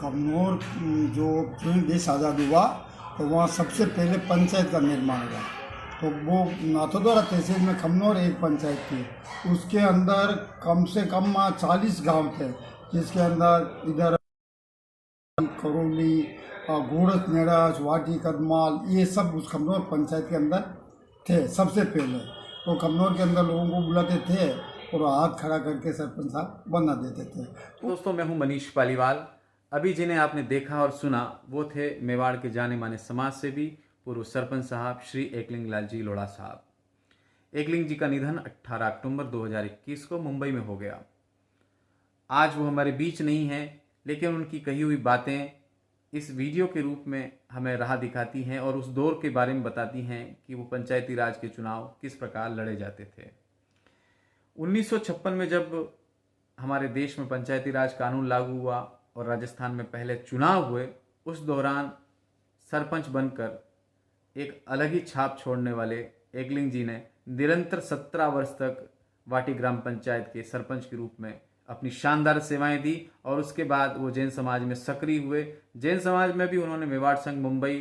कमनौर जो देश आज़ाद हुआ तो वहाँ सबसे पहले पंचायत का निर्माण हुआ। तो वो नाथद्वारा तहसील में कमनौर एक पंचायत थी, उसके अंदर कम से कम 40 गांव थे, जिसके अंदर इधर करौली, घोड़स, नेड़ास, वाटी, कदमाल, ये सब उस कमनौर पंचायत के अंदर थे सबसे पहले। तो कमनौर के अंदर लोगों को बुलाते थे और हाथ खड़ा करके सरपंच साहब बना देते थे। दोस्तों, मैं हूं मनीष पालीवाल। अभी जिन्हें आपने देखा और सुना वो थे मेवाड़ के जाने माने समाज सेवी पूर्व सरपंच साहब श्री एकलिंग लाल जी लोढ़ा साहब। एकलिंग जी का निधन 18 अक्टूबर 2021 को मुंबई में हो गया। आज वो हमारे बीच नहीं है, लेकिन उनकी कही हुई बातें इस वीडियो के रूप में हमें राह दिखाती हैं और उस दौर के बारे में बताती हैं कि वो पंचायती राज के चुनाव किस प्रकार लड़े जाते थे। 1956 में जब हमारे देश में पंचायती राज कानून लागू हुआ और राजस्थान में पहले चुनाव हुए, उस दौरान सरपंच बनकर एक अलग ही छाप छोड़ने वाले एकलिंग जी ने निरंतर 17 वर्ष तक वाटी ग्राम पंचायत के सरपंच के रूप में अपनी शानदार सेवाएं दी और उसके बाद वो जैन समाज में सक्रिय हुए। जैन समाज में भी उन्होंने मेवाड़ संघ मुंबई,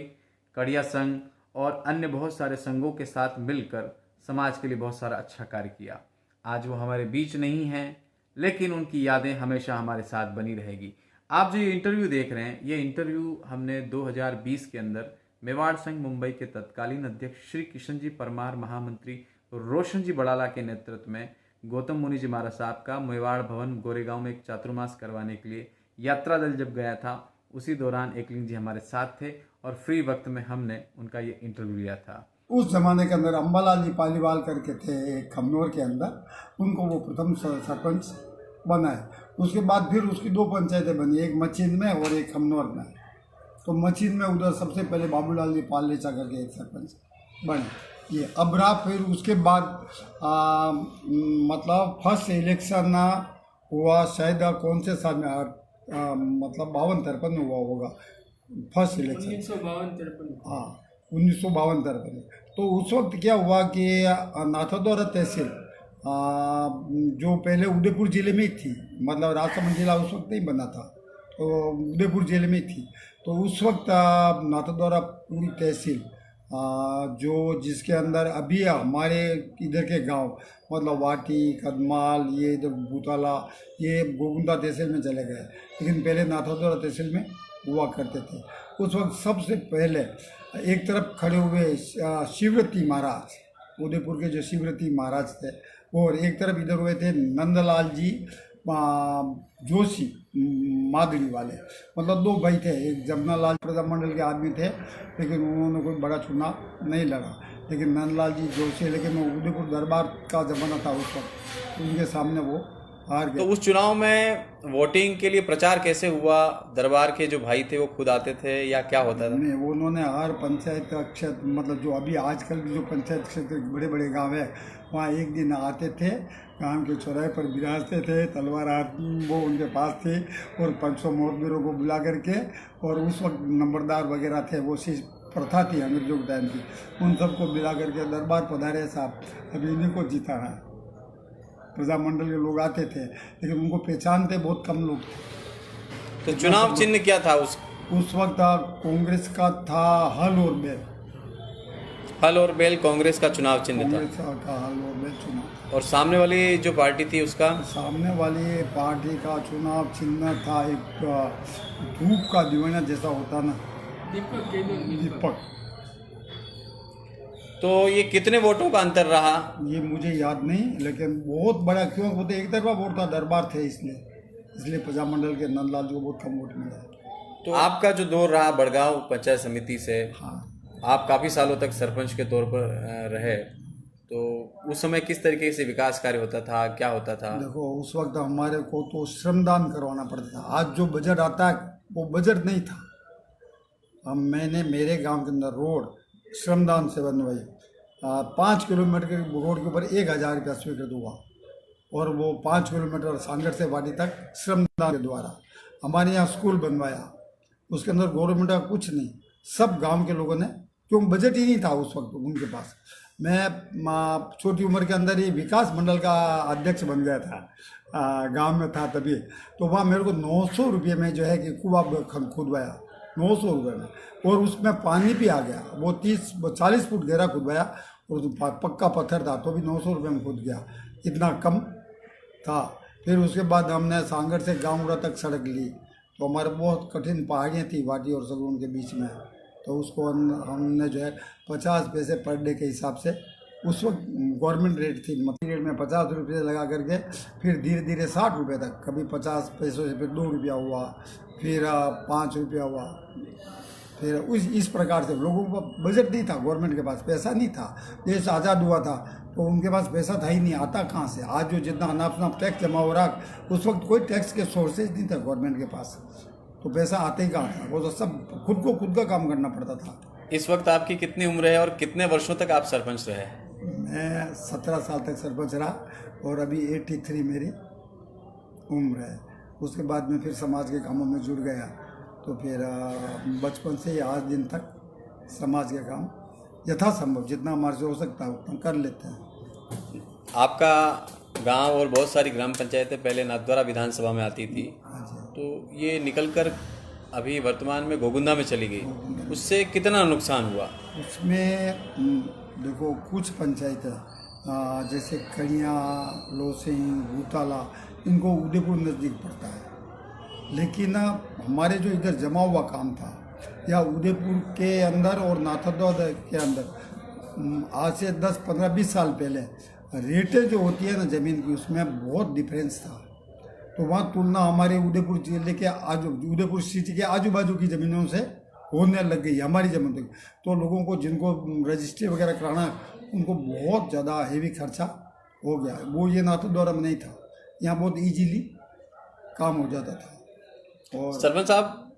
कड़िया संघ और अन्य बहुत सारे संघों के साथ मिलकर समाज के लिए बहुत सारा अच्छा कार्य किया। आज वो हमारे बीच नहीं हैं, लेकिन उनकी यादें हमेशा हमारे साथ बनी रहेगी। आप जो ये इंटरव्यू देख रहे हैं, ये इंटरव्यू हमने 2020 के अंदर मेवाड़ संघ मुंबई के तत्कालीन अध्यक्ष श्री किशन जी परमार, महामंत्री रोशन जी बड़ाला के नेतृत्व में गौतम मुनि जी महाराज साहब का मेवाड़ भवन गोरेगांव में एक चातुर्मास करवाने के लिए यात्रा दल जब गया था, उसी दौरान एकलिंग जी हमारे साथ थे और फ्री वक्त में हमने उनका ये इंटरव्यू लिया था। उस जमाने के अंदर अम्बालाल जी पालीवाल करके थे कमनौर के अंदर, उनको वो प्रथम सरपंच बनाए। उसके बाद फिर उसकी 2 पंचायतें बनी, एक मचीन में और एक कमनौर में। तो मचीन में उधर सबसे पहले बाबूलाल जी पालेचा करके एक सरपंच बने। ये अब रहा फिर उसके बाद मतलब फर्स्ट इलेक्शन हुआ शायद कौन से साल में, मतलब 52-53 में हुआ होगा फर्स्ट इलेक्शन, 1952-53। हाँ, 1952-53। तो उस वक्त क्या हुआ कि नाथद्वारा तहसील जो पहले उदयपुर जिले में ही थी, मतलब राजसमंद जिला उस वक्त नहीं बना था, तो उदयपुर जिले में थी। तो उस वक्त नाथद्वारा पूरी तहसील जो जिसके अंदर अभी हमारे इधर के गांव मतलब वाटी, कदमाल, ये जो भूताला, ये गोगुंदा तहसील में चले गए, लेकिन पहले नाथद्वारा तहसील में हुआ करते थे। उस वक्त सबसे पहले एक तरफ खड़े हुए शिवरती महाराज, उदयपुर के जो शिवरती महाराज थे, और एक तरफ इधर हुए थे नंदलाल जी जोशी मादरी वाले, मतलब 2 भाई थे। एक जमनालाल प्रजामंडल के आदमी थे, लेकिन उन्होंने कोई बड़ा चुनाव नहीं लड़ा, लेकिन नंदलाल जी जोशी, लेकिन वो उदयपुर दरबार का जमाना था उस वक्त, उनके सामने वो हार गए। तो उस चुनाव में वोटिंग के लिए प्रचार कैसे हुआ? दरबार के जो भाई थे वो खुद आते थे या क्या होता था? नहीं, उन्होंने हर पंचायत क्षेत्र, मतलब जो अभी आजकल की जो पंचायत क्षेत्र बड़े बड़े गांव है, वहाँ एक दिन आते थे, गांव के चौराहे पर बिराजते थे, तलवार हाथ वो उनके पास थी, और 500 मोहब्बरों को बुला करके, और उस वक्त नंबरदार वगैरह थे, वो चीज़ प्रथा थी अंग्रेजों के टाइम की, उन सबको बुला करके दरबार पधारे साहब, अभी इन्हीं को जीता है। प्रजामंडल के लोग आते थे, लेकिन उनको पहचानते बहुत कम लोग थे। तो चुनाव चिन्ह क्या था उस वक्त? कांग्रेस का था हल और बैल। हल और बैल कांग्रेस का चुनाव चिन्ह था। कांग्रेस का हल और बैल चुनाव। और सामने वाली जो पार्टी थी उसका? सामने वाली पार्टी का चुनाव चिन्ह था एक धूप का दीवाना जैसा होता ना, दीपक। तो ये कितने वोटों का अंतर रहा? ये मुझे याद नहीं, लेकिन बहुत बड़ा, क्यों होते एक तरफा वोट था, दरबार थे, इसलिए प्रजामंडल के नंदलाल जी को बहुत कम वोट मिला। तो आपका जो दौर रहा बड़गांव पंचायत समिति से, हाँ, आप काफ़ी सालों तक सरपंच के तौर पर रहे, तो उस समय किस तरीके से विकास कार्य होता था, क्या होता था? देखो, उस वक्त हमारे को तो श्रमदान करवाना पड़ता था। आज जो बजट आता है वो बजट नहीं था। मैंने मेरे गांव के अंदर रोड श्रमदान से बनवाई, 5 किलोमीटर के रोड के ऊपर 1000 रुपया स्वीकृत हुआ, और वो 5 किलोमीटर सांगड़ से वाटी तक श्रमदान के द्वारा। हमारे यहाँ स्कूल बनवाया, उसके अंदर गवर्नमेंट का कुछ नहीं, सब गांव के लोगों ने, क्यों बजट ही नहीं था उस वक्त उनके पास। मैं छोटी उम्र के अंदर ही विकास मंडल का अध्यक्ष बन गया था, गांव में था तभी। तो वहाँ मेरे को 900 रुपये में जो है कि कुआं खुदवाया, 900 रुपये में, और उसमें पानी भी आ गया। वो 40 फुट गहरा खुदवाया और पक्का पत्थर था, तो भी 900 रुपये में खुद गया, इतना कम था। फिर उसके बाद हमने सांगड़ से गाँवड़ा तक सड़क ली, तो हमारे बहुत कठिन पहाड़ियाँ थी वाटी और सगुन के बीच में, तो उसको हमने जो है 50 पैसे पर डे के हिसाब से, उस वक्त गवर्नमेंट रेट थी, पीरियड में 50 रुपये लगा करके फिर धीरे धीरे 60 रुपये तक, कभी 50 पैसों से फिर 2 रुपया हुआ, फिर 5 रुपया हुआ, फिर इस प्रकार से। लोगों को बजट नहीं था, गवर्नमेंट के पास पैसा नहीं था, देश आज़ाद हुआ था तो उनके पास पैसा था ही नहीं, आता कहाँ से। आज जो जितना अनाप शनाप टैक्स जमा हो रहा, उस वक्त कोई टैक्स के सोर्सेज नहीं था गवर्नमेंट के पास, तो पैसा आते ही कहाँ था, वो तो सब खुद का काम करना पड़ता था। इस वक्त आपकी कितनी उम्र है और कितने वर्षों तक आप सरपंच रहे? मैं 17 साल तक सरपंच रहा और अभी 83 मेरी उम्र है। उसके बाद में फिर समाज के कामों में जुड़ गया, तो फिर बचपन से ही आज दिन तक समाज के काम यथासंभव जितना हमारे से हो सकता है उतना कर लेते हैं। आपका गांव और बहुत सारी ग्राम पंचायतें पहले नाथद्वारा विधानसभा में आती थी, हाँ जी। तो ये निकलकर अभी वर्तमान में गोगुंदा में चली गई, उससे कितना नुकसान हुआ? उसमें देखो कुछ पंचायतें जैसे कड़िया, लोसिंग, भूताला, इनको उदयपुर नज़दीक पड़ता है, लेकिन हमारे जो इधर जमा हुआ काम था, या उदयपुर के अंदर और नाथद्वारा के अंदर आज से 10, 15, 20 साल पहले रेटें जो होती है ना ज़मीन की, उसमें बहुत डिफरेंस था। तो वहाँ तुलना हमारे उदयपुर जिले के उदयपुर सिटी के आजू बाजू की ज़मीनों से होने लग गई, हमारी ज़मीन तक। तो लोगों को जिनको रजिस्ट्री वगैरह कराना, उनको बहुत ज़्यादा हेवी खर्चा हो गया। वो ये नाथद्वारा में नहीं था, यहाँ बहुत इजीली काम हो जाता था। और सरपंच साहब,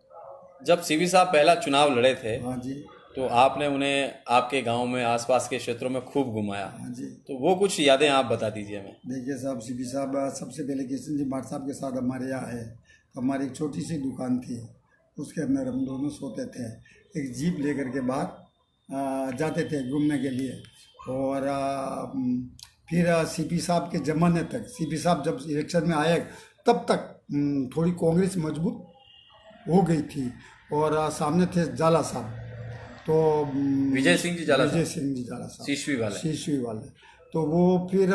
जब सीवी साहब पहला चुनाव लड़े थे, हाँ जी, तो आपने उन्हें आपके गांव में आसपास के क्षेत्रों में खूब घुमाया, हाँ जी। तो वो कुछ यादें आप बता दीजिए हमें। देखिए साहब, सीपी साहब सबसे पहले किशन जी भाट साहब के साथ हमारे यहाँ है, तो हमारी एक छोटी सी दुकान थी, उसके अंदर हम दोनों सोते थे। एक जीप लेकर के बाहर जाते थे घूमने के लिए। और फिर सीपी साहब के ज़माने तक, सीपी साहब जब इलेक्शन में आए तब तक थोड़ी कांग्रेस मजबूत हो गई थी, और सामने थे जाला साहब, तो विजय सिंह जी जाला साहब शीशवी वाले। तो वो फिर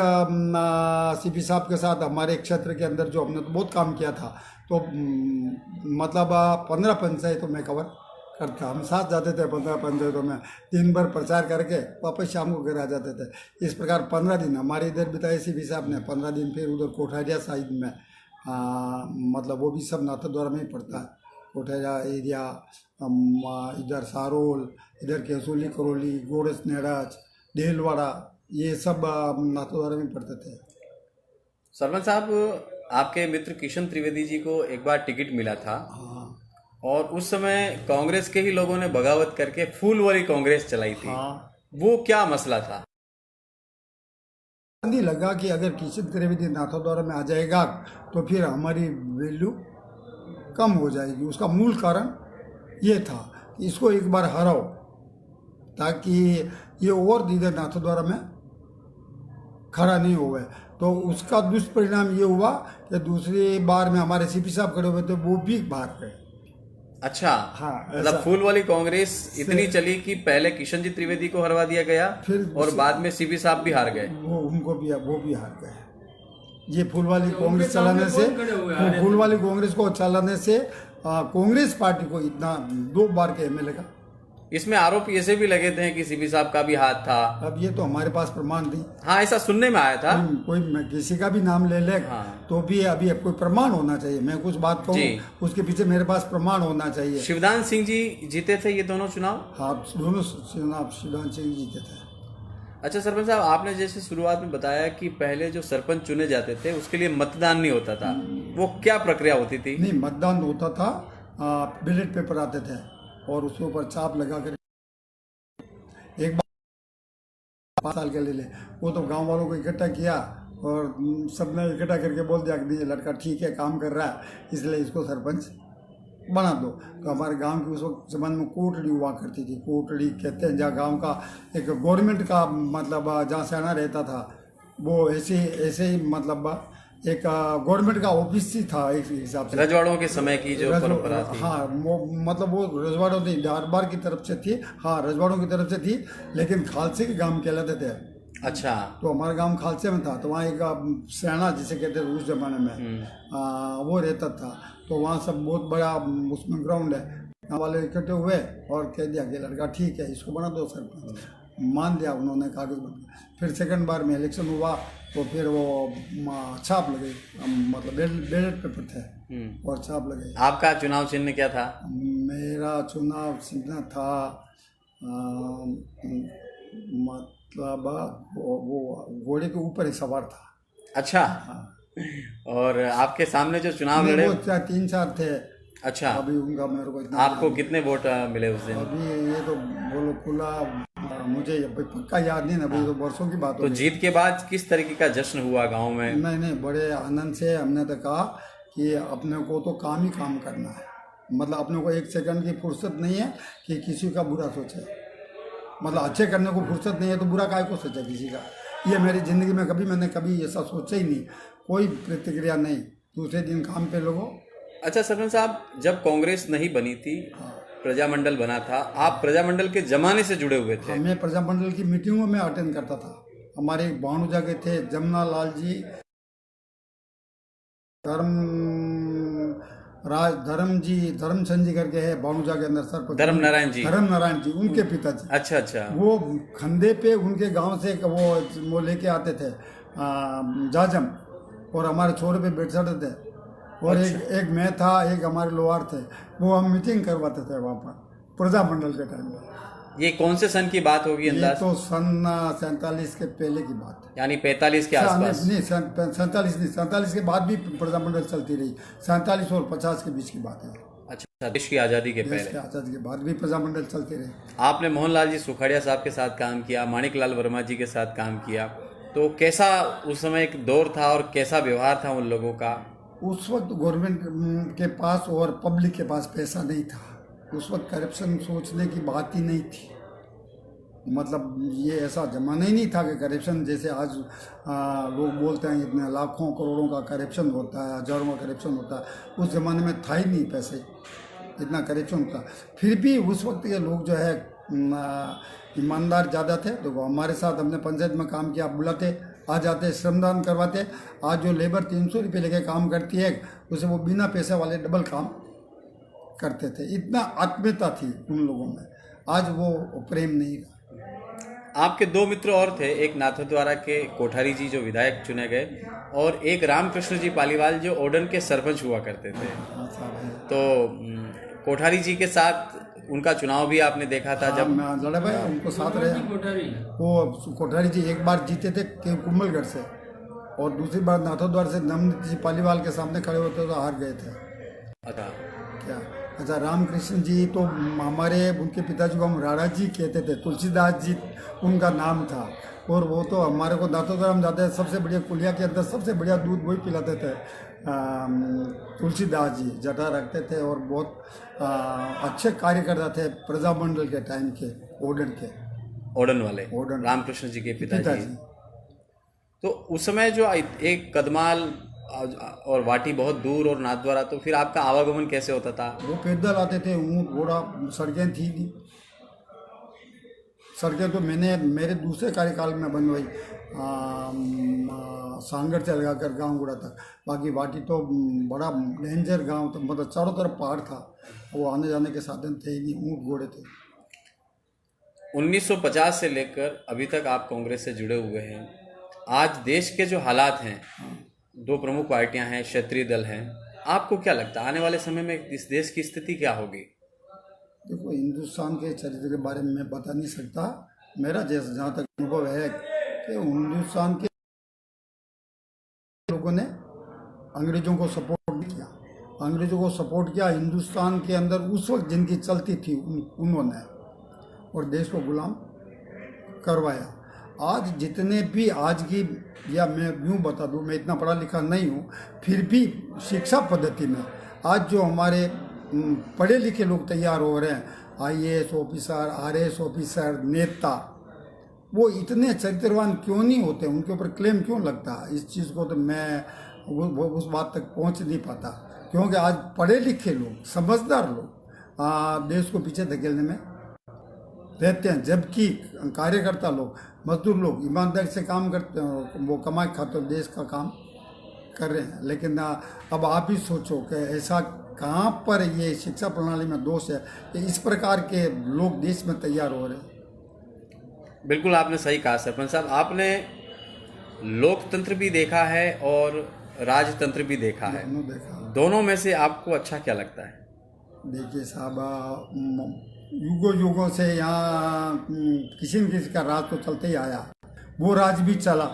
सीपी साहब के साथ हमारे क्षेत्र के अंदर जो हमने तो बहुत काम किया था, तो मतलब 15 पंचायतों में कवर करता, हम साथ जाते थे 15 पंचायतों में, दिन भर प्रचार करके वापस शाम को घर आ जाते थे। इस प्रकार 15 दिन हमारे इधर बिताए सीपी साहब ने, 15 दिन फिर उधर कोठारिया साइड में, मतलब वो भी सब नाथद्वारा में ही पड़ता है, कोठारिया एरिया, इधर सारोल, इधर केसोली, करौली, गोरस, नेड़ाज, डेलवाड़ा, ये सब नाथद्वारा में पढ़ते थे। सरपंच साहब, आपके मित्र किशन त्रिवेदी जी को एक बार टिकट मिला था, हाँ, और उस समय कांग्रेस के ही लोगों ने बगावत करके फूल वाली कांग्रेस चलाई थी। हाँ। वो क्या मसला था? गांधी लगा कि अगर किशन त्रिवेदी नाथद्वारा में आ जाएगा तो फिर हमारी वैल्यू कम हो जाएगी। उसका मूल कारण ये था कि इसको एक बार हराओ, ताकि ये और इधर नाथद्वारा में खड़ा नहीं हुआ। तो उसका दुष्परिणाम ये हुआ कि दूसरी बार में हमारे सीपी साहब खड़े हुए थे, वो भी बाहर गए। अच्छा, हाँ, मतलब फूल वाली कांग्रेस इतनी चली कि पहले किशन जी त्रिवेदी को हरवा दिया गया, फिर और बाद में सीपी साहब भी हार गए। वो भी हार गए। ये फूल वाली कांग्रेस चलाने से, फूल वाली कांग्रेस को चलाने से कांग्रेस पार्टी को इतना 2 बार के एमएलए का। इसमें आरोप ऐसे भी लगे थे कि सीपी साहब का भी हाथ था। अब ये तो हमारे पास प्रमाण नहीं। हाँ, ऐसा सुनने में आया था। कोई किसी का भी नाम ले ले, हाँ। तो भी अभी कोई प्रमाण होना चाहिए। मैं कुछ बात कहूँ, उसके पीछे मेरे पास प्रमाण होना चाहिए। शिवदान सिंह जी जीते थे ये दोनों चुनाव? हाँ, दोनों चुनाव शिवदान सिंह जीते थे। अच्छा सरपंच साहब, आपने जैसे शुरुआत में बताया कि पहले जो सरपंच चुने जाते थे उसके लिए मतदान नहीं होता था, वो क्या प्रक्रिया होती थी? नहीं, मतदान होता था, बैलेट पेपर आते थे और उसके ऊपर छाप लगा कर एक बार 5 साल के ले वो तो गांव वालों को इकट्ठा किया और सबने इकट्ठा करके बोल दिया कि नहीं, लड़का ठीक है, काम कर रहा है, इसलिए इसको सरपंच बना दो। तो हमारे गांव की उस वक्त ज़माने में कोटड़ी हुआ करती थी, कोटड़ी कहते हैं, जहाँ गांव का एक गवर्नमेंट का मतलब जहाँ सेना रहता था, वो ऐसे ऐसे ही मतलब एक गवर्नमेंट का ऑफिस ही था एक हिसाब से। रजवाड़ों के समय की जो परंपरा थी। हाँ, वो मतलब वो रजवाड़ों नहीं, दरबार की तरफ से थी, हाँ रजवाड़ों की तरफ से थी, लेकिन खालसे के गांव कहलाते थे। अच्छा। तो हमारा गांव खालसे में था, तो वहाँ एक सेना जिसे कहते थे उस जमाने में वो रहता था। तो वहाँ सब बहुत बड़ा उसमें ग्राउंड है, गाँव वाले इकट्ठे हुए और कह दिया कि लड़का ठीक है, इसको बना दो सरपंच। मान दिया उन्होंने, कागज बन गया। फिर सेकंड बार में इलेक्शन हुआ तो फिर वो छाप लगे, मतलब बैलेट पेपर थे और छाप लगे। आपका चुनाव चिन्ह क्या था? मेरा चुनाव चिन्ह था मतलब वो घोड़े के ऊपर ही सवार था। अच्छा। हाँ। और आपके सामने जो चुनाव नहीं, लड़े, वो 3-4 थे। अच्छा, अभी उनका मेरे को इतना आपको कितने वोट मिले उस दिन? अभी ये तो बोलो खुला मुझे पक्का याद नहीं ना, अभी तो वर्षों की बात हो तो गई। जीत के बाद किस तरीके का जश्न हुआ गांव में? नहीं, बड़े आनंद से हमने तो कहा कि अपने को तो काम ही काम करना है, मतलब अपने को एक सेकंड की फुर्सत नहीं है कि किसी का बुरा सोचे, मतलब अच्छे करने को फुर्सत नहीं है तो बुरा काय को सोचे किसी का। ये मेरी ज़िंदगी में मैंने कभी ऐसा सोचा ही नहीं, कोई प्रतिक्रिया नहीं, दूसरे दिन काम पे लगो। अच्छा सरपंच साहब, जब कांग्रेस नहीं बनी थी, प्रजामंडल बना था, आप प्रजामंडल के जमाने से जुड़े हुए थे। मैं प्रजामंडल की मीटिंगों में अटेंड करता था। हमारे एक भानुजा के थे, जमुना लाल जी, धर्मचंद जी करके है भानुजा के अंदर सरपंच, धर्म नारायण जी, उनके पिताजी। अच्छा अच्छा। वो खंदे पे उनके गांव से वो लेके आते थे जाजम, और हमारे छोरे पे बैठ जाते थे। और अच्छा। एक मैं था, एक हमारे लोहार थे, वो हम मीटिंग करवाते थे वहाँ पर प्रजामंडल के टाइम में। ये कौन से सन की बात होगी ये अंदाज? तो सन 47 के पहले की बात है, यानी 45 के आसपास? नहीं 47 नहीं, 47 के बाद भी प्रजामंडल चलती रही, 47 और 50 के बीच की बात है। अच्छा, देश की आज़ादी के देश पहले। की आज़ादी के बाद भी प्रजामंडल चलते रहे। आपने मोहनलाल जी सुखाड़िया साहब के साथ काम किया, माणिकलाल वर्मा जी के साथ काम किया, तो कैसा उस समय एक दौर था और कैसा व्यवहार था उन लोगों का? उस वक्त गवर्नमेंट के पास और पब्लिक के पास पैसा नहीं था, उस वक्त करप्शन सोचने की बात ही नहीं थी, मतलब ये ऐसा जमाना ही नहीं था कि करप्शन जैसे आज लोग बोलते हैं इतने लाखों करोड़ों का करप्शन होता है, हजारों का करप्शन होता है। उस ज़माने में था ही नहीं पैसे, इतना करप्शन होता। फिर भी उस वक्त के लोग जो है ईमानदार ज़्यादा थे, तो वो हमारे साथ हमने पंचायत में काम किया, बुलाते, आ जाते, श्रमदान करवाते। आज जो लेबर 300 रुपये लेके काम करती है, उसे वो बिना पैसे वाले डबल काम करते थे। इतना आत्मीयता थी उन लोगों में, आज वो प्रेम नहीं रहा। आपके दो मित्र और थे, एक नाथद्वारा के कोठारी जी जो विधायक चुने गए, और एक रामकृष्ण जी पालीवाल जो ओडन के सरपंच हुआ करते थे। तो कोठारी जी के साथ उनका चुनाव भी आपने देखा था? जब लड़े भाई उनको साथ रहे, वो कोठारी जी एक बार जीते थे कुंभलगढ़ से, और दूसरी बार नाथद्वार से नमनीत जी पालीवाल के सामने खड़े होते तो हार गए थे। अच्छा क्या? अच्छा, रामकृष्ण जी तो हमारे उनके पिताजी को हम राणा जी कहते थे, तुलसीदास जी उनका नाम था, और वो तो हमारे को नाथद्वार हम जाते सबसे बढ़िया कुलिया के अंदर सबसे बढ़िया दूध वही पिलाते थे। तुलसीदास जी जटा रखते थे और बहुत अच्छे कार्यकर्ता थे प्रजामंडल के टाइम के, ओडन वाले रामकृष्ण जी के पिताजी। तो उस समय जो एक कदमाल और वाटी बहुत दूर और नाथद्वारा, तो फिर आपका आवागमन कैसे होता था? वो पैदल आते थे, ऊँट घोड़ा, सड़कें थी नहीं। सड़कें तो मैंने मेरे दूसरे कार्यकाल में बनवाई, सांगड़ से लगाकर गाँव गुड़ा तक। बाकी वाटी तो बड़ा डेंजर गांव था, मतलब चारों तरफ पहाड़ था, वो आने जाने के साधन थे ही नहीं, ऊँट घोड़े थे। 1950 से लेकर अभी तक आप कांग्रेस से जुड़े हुए हैं। आज देश के जो हालात हैं, दो प्रमुख पार्टियां हैं, क्षेत्रीय दल हैं, आपको क्या लगता है आने वाले समय में इस देश की स्थिति क्या होगी? देखो, हिंदुस्तान के चरित्र के बारे में मैं बता नहीं सकता, मेरा जैसा जहाँ तक अनुभव है कि हिंदुस्तान के लोगों ने अंग्रेजों को सपोर्ट किया, हिंदुस्तान के अंदर उस वक्त जिनकी चलती थी उन्होंने, और देश को गुलाम करवाया। आज जितने भी आज की, या मैं यूँ बता दूँ, मैं इतना पढ़ा लिखा नहीं हूँ, फिर भी शिक्षा पद्धति में आज जो हमारे पढ़े लिखे लोग तैयार हो रहे हैं, IAS ऑफिसर, RS ऑफिसर, नेता, वो इतने चरित्रवान क्यों नहीं होते, उनके ऊपर क्लेम क्यों लगता है? इस चीज़ को तो मैं वो उस बात तक पहुंच नहीं पाता, क्योंकि आज पढ़े लिखे लोग, समझदार लोग देश को पीछे धकेलने में रहते हैं, जबकि कार्यकर्ता लोग, मजदूर लोग ईमानदारी से काम करते हैं, वो कमाई खाते देश का काम कर रहे हैं। लेकिन अब आप ही सोचो कि ऐसा कहाँ पर ये शिक्षा प्रणाली में दोष है कि इस प्रकार के लोग देश में तैयार हो रहे हैं। बिल्कुल आपने सही कहा सरपंच साहब, आपने लोकतंत्र भी देखा है और राजतंत्र भी देखा है, दोनों देखा। दोनों में से आपको अच्छा क्या लगता है? देखिए साहब, युगों युगों से यहाँ किसी न किसी का राज तो चलते ही आया, वो राज भी चला।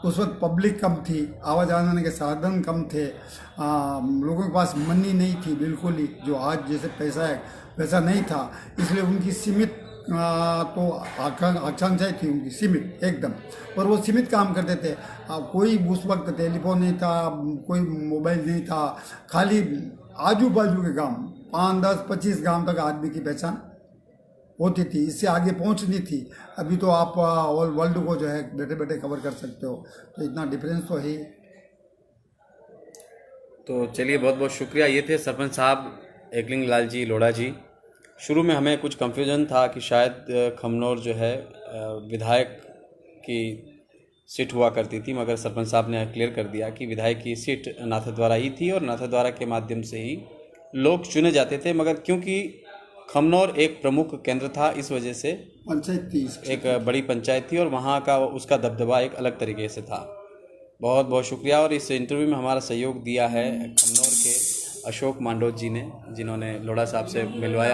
उस वक्त पब्लिक कम थी, आवाज आने के साधन कम थे, लोगों के पास मनी नहीं थी बिल्कुल ही, जो आज जैसे पैसा है वैसा नहीं था, इसलिए उनकी सीमित तो आकांक्षाएं थी उनकी, सीमित एकदम, और वो सीमित काम करते थे। कोई उस वक्त टेलीफोन नहीं था, कोई मोबाइल नहीं था, खाली आजू बाजू के गांव 5, 10, 25 गांव तक आदमी की पहचान होती थी, इससे आगे पहुंचनी थी। अभी तो आप ऑल वर्ल्ड को जो है बैठे बैठे कवर कर सकते हो, तो इतना डिफरेंस तो है ही। तो चलिए, बहुत बहुत शुक्रिया। ये थे सरपंच साहब एकलिंग लाल जी लोढ़ा जी। शुरू में हमें कुछ कंफ्यूजन था कि शायद खमनौर जो है विधायक की सीट हुआ करती थी, मगर सरपंच साहब ने क्लियर कर दिया कि विधायक की सीट नाथद्वारा ही थी और नाथद्वारा के माध्यम से ही लोग चुने जाते थे। मगर क्योंकि खमनौर एक प्रमुख केंद्र था, इस वजह से पंचायत थी, एक बड़ी पंचायत थी और वहाँ का उसका दबदबा एक अलग तरीके से था। बहुत बहुत शुक्रिया। और इस इंटरव्यू में हमारा सहयोग दिया है खमनौर के अशोक मांडोज जी ने, जिन्होंने लोढ़ा साहब से मिलवाया है।